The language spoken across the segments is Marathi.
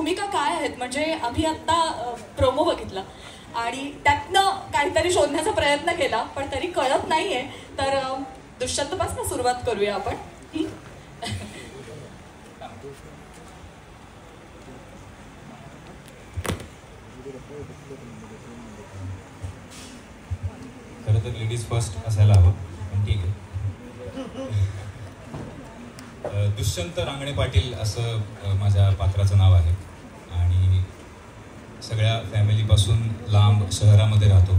भूमिका काय आहेत? म्हणजे आम्ही आत्ता प्रोमो बघितला आणि त्यातनं काहीतरी शोधण्याचा प्रयत्न केला, पण तरी कळत नाहीये. तर दुष्यंतपासून सुरुवात करूया आपण. खरं तर लेडीज फर्स्ट असायला हवं, पण ठीक आहे. दुष्यंत रांगणे पाटील असं माझ्या पात्राचं नाव आहे आणि सगळ्या फॅमिलीपासून लांब शहरामध्ये राहतो.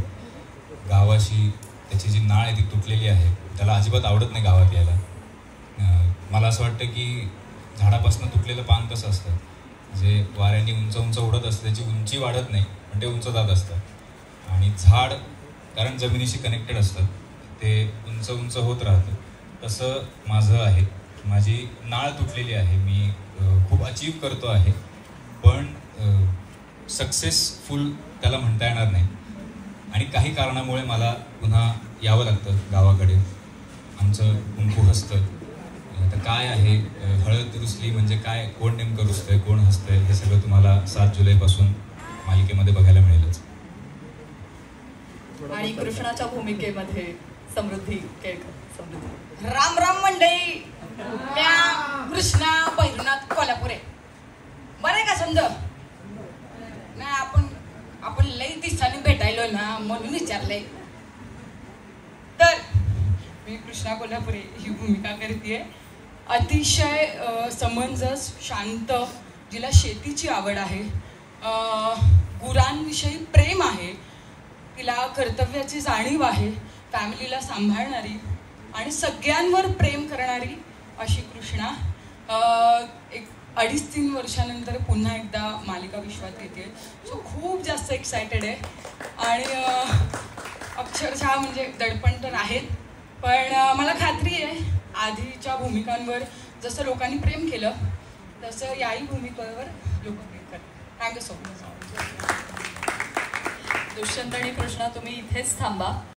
गावाशी त्याची जी नाळ आहे ती तुटलेली आहे. त्याला अजिबात आवडत नाही गावात यायला. मला असं वाटतं की झाडापासून तुटलेलं पान कसं असतं, जे वाऱ्याने उंच उंच उडत असतं, त्याची उंची वाढत नाही पण ते उंच जात असतं. आणि झाड कारण जमिनीशी कनेक्टेड असतं, ते उंच उंच होत राहतं. तसं माझं आहे. माझी नाळ तुटलेली आहे. मी खूप अचीव करतो आहे, पण सक्सेसफुल त्याला म्हणता येणार नाही. आणि काही कारणामुळे मला पुन्हा यावं लागतं गावाकडे. आमचं कुंकू हसतं. तर काय आहे हळद रुसली म्हणजे काय, कोण नेमकं रुसतंय, कोण हसतंय, हे सगळं तुम्हाला 7 जुलैपासून मालिकेमध्ये बघायला मिळेलच. आणि कृष्णाच्या भूमिकेमध्ये समृद्धी केळकर. समृद्धी. राम राम मंडळी. म्या कृष्णा भैरवनाथ कोल्हापुरे. बरं का समज ना, आपण लई दिवसांनी भेटायलो ना, म्हणून विचारलंय. तर मी कृष्णा कोल्हापुरे ही भूमिका करते. अतिशय समंजस, शांत, जिला शेतीची आवड आहे, गुरांविषयी प्रेम आहे, तिला कर्तव्याची जाणीव आहे, फॅमिलीला सांभाळणारी आणि सगळ्यांवर प्रेम करणारी अशी कृष्णा एक 2.5-3 वर्षानंतर पुन्हा एकदा मालिका विश्वात येते. सो खूप जास्त एक्सायटेड आहे. आणि अक्षरशः म्हणजे दडपण तर आहेत, पण मला खात्री आहे आधीच्या भूमिकांवर जसं लोकांनी प्रेम केलं तसं याही भूमिकेवर लोक प्रेम करतात. Thank you so much. दुष्यंत आणि कृष्णा, तुम्ही इथेच थांबा.